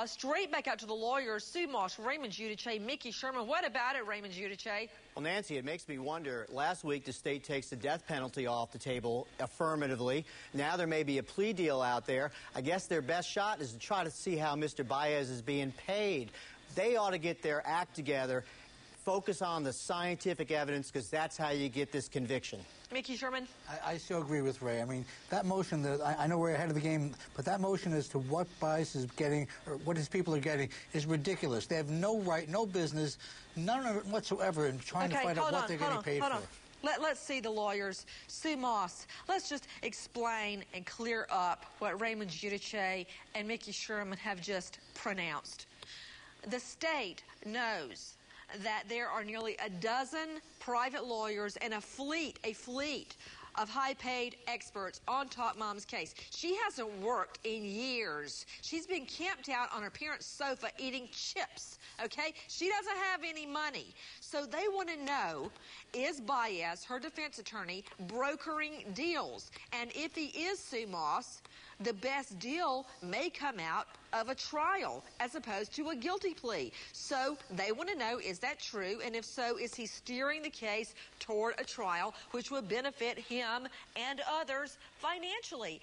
Straight back out to the lawyers, Sue Moss, Raymond Giudice, Mickey Sherman. What about it, Raymond Giudice? Well, Nancy, it makes me wonder. Last week, the state takes the death penalty off the table affirmatively. Now there may be a plea deal out there. I guess their best shot is to try to see how Mr. Baez is being paid. They ought to get their act together, focus on the scientific evidence, because that's how you get this conviction. Mickey Sherman? I still agree with Ray. I mean, that motion, I know we're ahead of the game, but that motion as to what Baez is getting, or what his people are getting, is ridiculous. They have no right, no business, none of it whatsoever in trying to find out what they're getting paid for. Let's see the lawyers. Sue Moss, let's just explain and clear up what Raymond Giudice and Mickey Sherman have just pronounced. The state knows that there are nearly a dozen private lawyers and a fleet of high-paid experts on Top Mom's case. She hasn't worked in years. She's been camped out on her parents' sofa eating chips, okay? She doesn't have any money. So they want to know, is Baez, her defense attorney, brokering deals? And if he is, Sue Moss, the best deal may come out of a trial as opposed to a guilty plea. So they want to know, is that true? And if so, is he steering the case toward a trial, which would benefit him and others financially?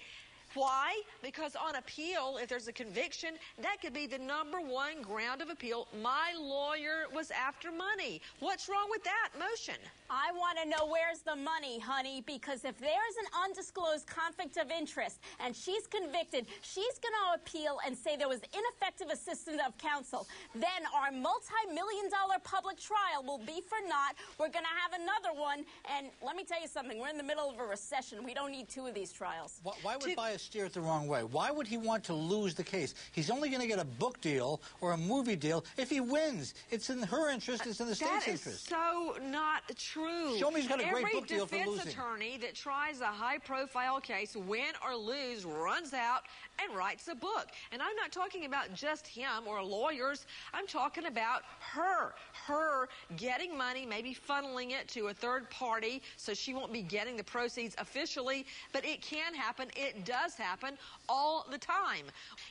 Why? Because on appeal, if there's a conviction, that could be the #1 ground of appeal. My lawyer was after money. What's wrong with that motion? I want to know where's the money, honey, because if there's an undisclosed conflict of interest and she's convicted, she's going to appeal and say there was ineffective assistance of counsel. Then our multi-million-dollar public trial will be for naught. We're going to have another one. And let me tell you something. We're in the middle of a recession. We don't need 2 of these trials. Why would Baez steer it the wrong way? Why would he want to lose the case? He's only going to get a book deal or a movie deal if he wins. It's in her interest. It's in the state's interest. That is so not true. Show me he's got a great book deal for losing. Every defense attorney that tries a high-profile case, win or lose, runs out and writes a book. And I'm not talking about just him or lawyers. I'm talking about her getting money, maybe funneling it to a third party so she won't be getting the proceeds officially. But it can happen. It does happen all the time.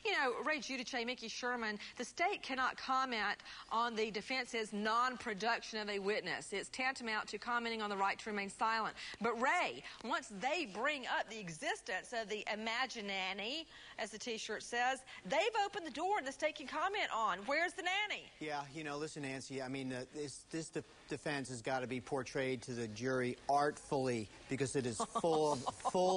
You know, Ray Giudice, Mickey Sherman, the state cannot comment on the defense's non-production of a witness. It's tantamount to commenting on the right to remain silent. But Ray, once they bring up the existence of the imaginanny, as the T-shirt says, they've opened the door and the state can comment on. Where's the nanny? Yeah, you know, listen, Nancy, I mean, this defense has got to be portrayed to the jury artfully because it is full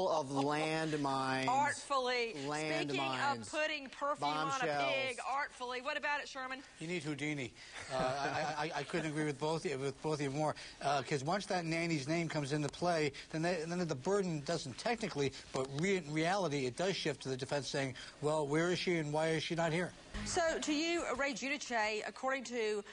of landmines. Artfully. Landmines. Speaking of putting perfume on a pig, artfully. What about it, Sherman? You need Houdini. I couldn't agree with both of you more. Because once that nanny's name comes into play, then the burden doesn't technically, but in reality, it does shift to the defense saying, well, where is she and why is she not here? So to you, Ray Giudice, according to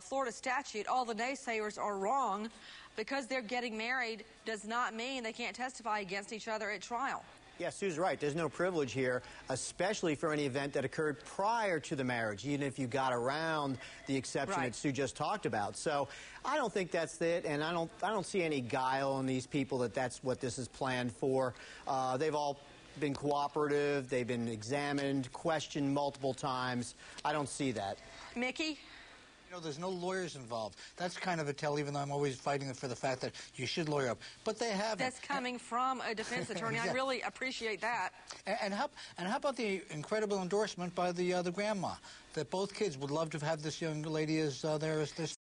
Florida statute, all the naysayers are wrong. Because they're getting married does not mean they can't testify against each other at trial. Yeah, Sue's right. There's no privilege here, especially for any event that occurred prior to the marriage, even if you got around the exception that Sue just talked about. So I don't think that's it, and I don't see any guile in these people that that's what this is planned for. They've all been cooperative. They've been examined, questioned multiple times. I don't see that. Mickey? You know, there's no lawyers involved. That's kind of a tell, even though I'm always fighting for the fact that you should lawyer up. But they haven't. That's coming from a defense attorney. Exactly. I really appreciate that. And how about the incredible endorsement by the grandma that both kids would love to have this young lady as their